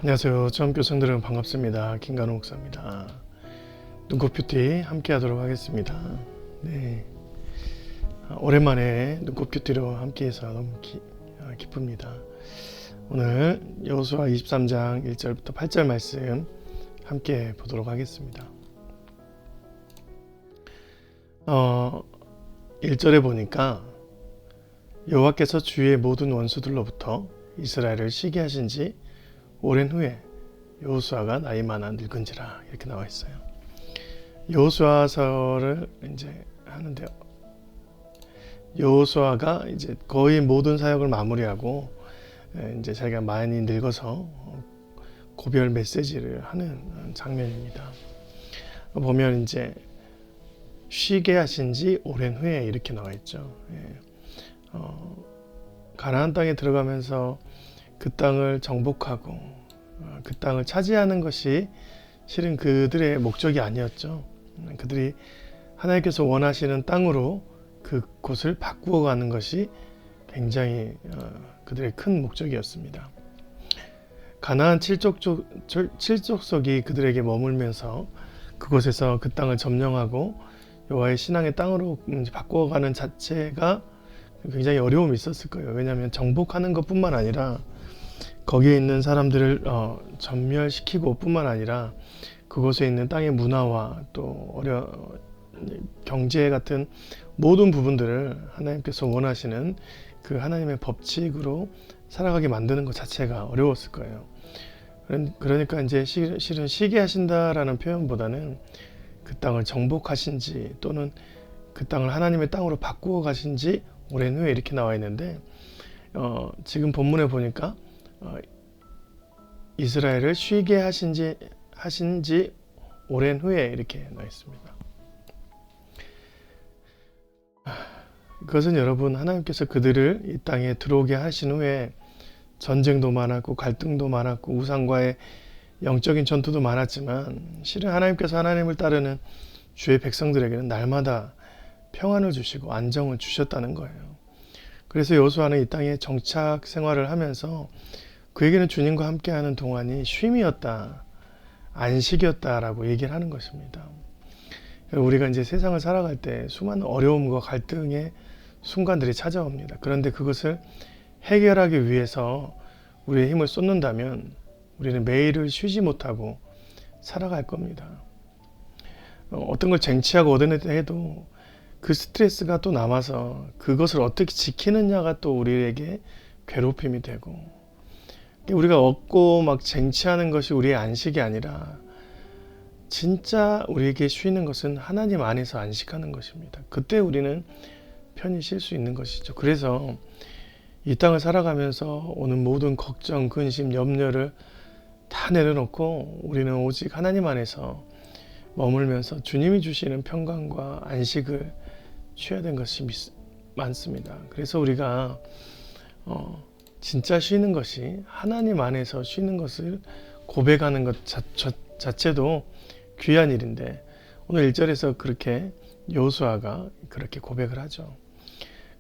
안녕하세요. 처음 교성들은 반갑습니다. 김관우 목사입니다. 눈꽃뷰티 함께 하도록 하겠습니다. 네, 오랜만에 눈꽃뷰티로 함께해서 너무 기쁩니다. 오늘 여호수아 23장 1절부터 8절 말씀 함께 보도록 하겠습니다. 1절에 보니까 여호와께서 주의 모든 원수들로부터 이스라엘을 쉬게 하신 지 오랜 후에 여호수아가 나이 많아 늙은지라 이렇게 나와 있어요. 여호수아서를 이제 하는데요. 여호수아가 이제 거의 모든 사역을 마무리하고 이제 자기가 많이 늙어서 고별 메시지를 하는 장면입니다. 보면 이제 쉬게 하신 지 오랜 후에 이렇게 나와 있죠. 가나안 땅에 들어가면서 그 땅을 정복하고 그 땅을 차지하는 것이 실은 그들의 목적이 아니었죠. 그들이 하나님께서 원하시는 땅으로 그곳을 바꾸어 가는 것이 굉장히 그들의 큰 목적이었습니다. 가나안 칠족속이 그들에게 머물면서 그곳에서 그 땅을 점령하고 여호와의 신앙의 땅으로 바꾸어가는 자체가 굉장히 어려움이 있었을 거예요. 왜냐하면 정복하는 것뿐만 아니라 거기에 있는 사람들을 전멸시키고 뿐만 아니라 그곳에 있는 땅의 문화와 또 경제 같은 모든 부분들을 하나님께서 원하시는 그 하나님의 법칙으로 살아가게 만드는 것 자체가 어려웠을 거예요. 그러니까 이제 실은 쉬게 하신다라는 표현보다는 그 땅을 정복하신지 또는 그 땅을 하나님의 땅으로 바꾸어 가신지 오랜 후에 이렇게 나와 있는데 지금 본문에 보니까 이스라엘을 쉬게 하신지 오랜 후에 이렇게 나와 있습니다. 그것은 여러분 하나님께서 그들을 이 땅에 들어오게 하신 후에 전쟁도 많았고 갈등도 많았고 우상과의 영적인 전투도 많았지만 실은 하나님께서 하나님을 따르는 주의 백성들에게는 날마다 평안을 주시고 안정을 주셨다는 거예요. 그래서 여호수아는 이 땅에 정착 생활을 하면서 그에게는 주님과 함께하는 동안이 쉼이었다, 안식이었다라고 얘기를 하는 것입니다. 우리가 이제 세상을 살아갈 때 수많은 어려움과 갈등의 순간들이 찾아옵니다. 그런데 그것을 해결하기 위해서 우리의 힘을 쏟는다면 우리는 매일을 쉬지 못하고 살아갈 겁니다. 어떤 걸 쟁취하고 얻어내다 해도 그 스트레스가 또 남아서 그것을 어떻게 지키느냐가 또 우리에게 괴롭힘이 되고, 우리가 얻고 막 쟁취하는 것이 우리의 안식이 아니라 진짜 우리에게 쉬는 것은 하나님 안에서 안식하는 것입니다. 그때 우리는 편히 쉴 수 있는 것이죠. 그래서 이 땅을 살아가면서 오는 모든 걱정, 근심, 염려를 다 내려놓고 우리는 오직 하나님 안에서 머물면서 주님이 주시는 평강과 안식을 취해야 되는 것이 많습니다. 그래서 우리가 진짜 쉬는 것이 하나님 안에서 쉬는 것을 고백하는 것 자체도 귀한 일인데 오늘 1절에서 그렇게 여호수아가 그렇게 고백을 하죠.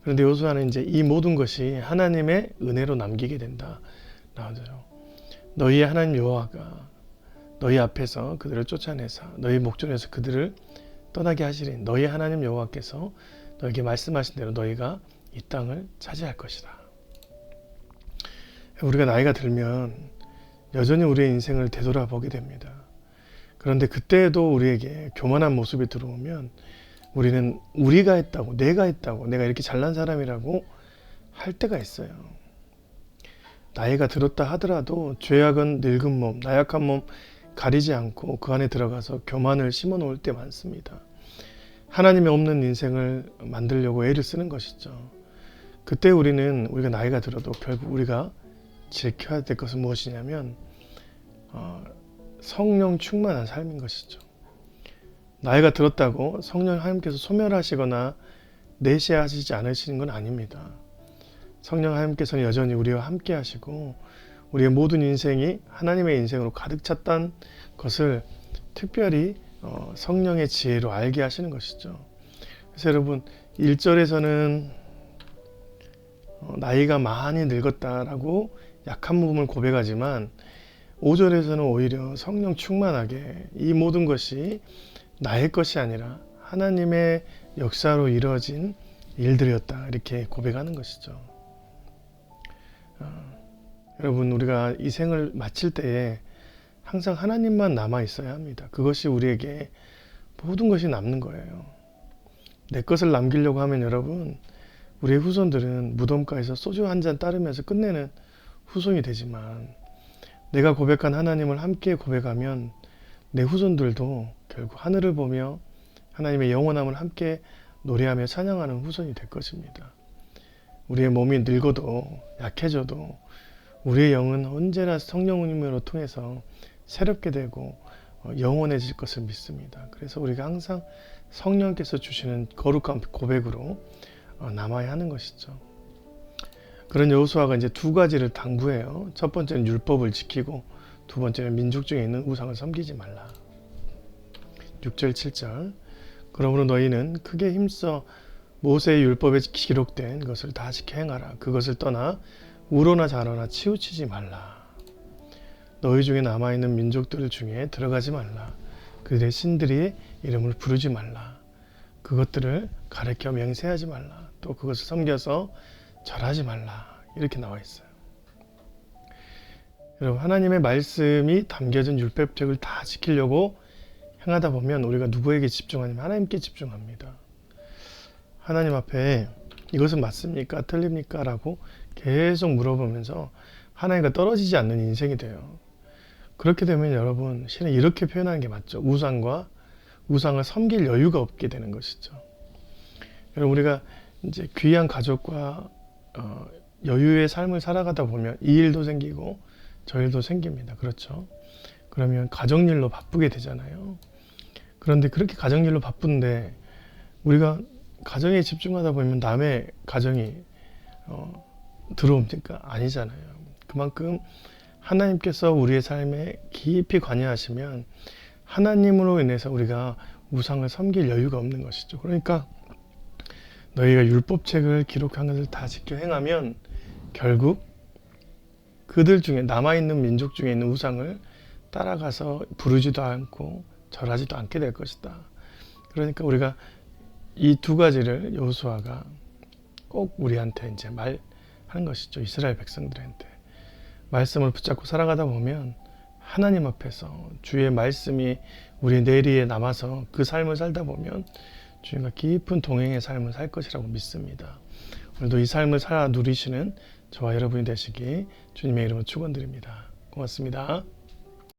그런데 여호수아는 이제 이 모든 것이 하나님의 은혜로 남기게 된다 나오죠. 너희의 하나님 여호와가 너희 앞에서 그들을 쫓아내사 너희 목전에서 그들을 떠나게 하시리. 너희 하나님 여호와께서 너에게 말씀하신 대로 너희가 이 땅을 차지할 것이다. 우리가 나이가 들면 여전히 우리의 인생을 되돌아보게 됩니다. 그런데 그때도 우리에게 교만한 모습이 들어오면 우리는 우리가 했다고, 내가 이렇게 잘난 사람이라고 할 때가 있어요. 나이가 들었다 하더라도 죄악은 늙은 몸, 나약한 몸 가리지 않고 그 안에 들어가서 교만을 심어 놓을 때 많습니다. 하나님이 없는 인생을 만들려고 애를 쓰는 것이죠. 그때 우리가 나이가 들어도 결국 우리가 지켜야 될 것은 무엇이냐면 성령 충만한 삶인 것이죠. 나이가 들었다고 성령 하나님께서 소멸하시거나 내시하시지 않으시는 건 아닙니다. 성령 하나님께서는 여전히 우리와 함께 하시고 우리의 모든 인생이 하나님의 인생으로 가득 찼다는 것을 특별히 성령의 지혜로 알게 하시는 것이죠. 그래서 여러분 1절에서는 나이가 많이 늙었다라고 약한 부분을 고백하지만 5절에서는 오히려 성령 충만하게 이 모든 것이 나의 것이 아니라 하나님의 역사로 이루어진 일들이었다 이렇게 고백하는 것이죠. 여러분 우리가 이 생을 마칠 때에 항상 하나님만 남아 있어야 합니다. 그것이 우리에게 모든 것이 남는 거예요. 내 것을 남기려고 하면 여러분 우리의 후손들은 무덤가에서 소주 한 잔 따르면서 끝내는 후손이 되지만 내가 고백한 하나님을 함께 고백하면 내 후손들도 결국 하늘을 보며 하나님의 영원함을 함께 노래하며 찬양하는 후손이 될 것입니다. 우리의 몸이 늙어도 약해져도 우리의 영은 언제나 성령님으로 통해서 새롭게 되고 영원해질 것을 믿습니다. 그래서 우리가 항상 성령께서 주시는 거룩한 고백으로 남아야 하는 것이죠. 그런 여호수아가 이제 두 가지를 당부해요. 첫 번째는 율법을 지키고 두 번째는 민족 중에 있는 우상을 섬기지 말라. 6절 7절 그러므로 너희는 크게 힘써 모세의 율법에 기록된 것을 다 지켜 행하라. 그것을 떠나 우로나 좌로나 치우치지 말라. 너희 중에 남아있는 민족들 중에 들어가지 말라. 그들의 신들이 이름을 부르지 말라. 그것들을 가르쳐 맹세하지 말라. 또 그것을 섬겨서 절하지 말라. 이렇게 나와 있어요. 여러분 하나님의 말씀이 담겨진 율법책을 다 지키려고 행하다 보면 우리가 누구에게 집중하냐면 하나님께 집중합니다. 하나님 앞에 이것은 맞습니까? 틀립니까? 라고 계속 물어보면서 하나님과 떨어지지 않는 인생이 돼요. 그렇게 되면 여러분 실은 이렇게 표현하는 게 맞죠. 우상을 섬길 여유가 없게 되는 것이죠. 여러분 우리가 이제 귀한 가족과 여유의 삶을 살아가다 보면 이 일도 생기고 저 일도 생깁니다. 그렇죠? 그러면 가정일로 바쁘게 되잖아요. 그런데 그렇게 가정일로 바쁜데 우리가 가정에 집중하다 보면 남의 가정이 들어옵니까? 아니잖아요. 그만큼 하나님께서 우리의 삶에 깊이 관여하시면 하나님으로 인해서 우리가 우상을 섬길 여유가 없는 것이죠. 그러니까 너희가 율법책을 기록한 것을 다 지켜 행하면 결국 그들 중에 남아있는 민족 중에 있는 우상을 따라가서 부르지도 않고 절하지도 않게 될 것이다. 그러니까 우리가 이 두 가지를 여호수아가 꼭 우리한테 이제 말하는 것이죠. 이스라엘 백성들한테. 말씀을 붙잡고 살아가다 보면 하나님 앞에서 주의 말씀이 우리의 내리에 남아서 그 삶을 살다 보면 주님과 깊은 동행의 삶을 살 것이라고 믿습니다. 오늘도 이 삶을 살아 누리시는 저와 여러분이 되시기 주님의 이름으로 축원드립니다. 고맙습니다.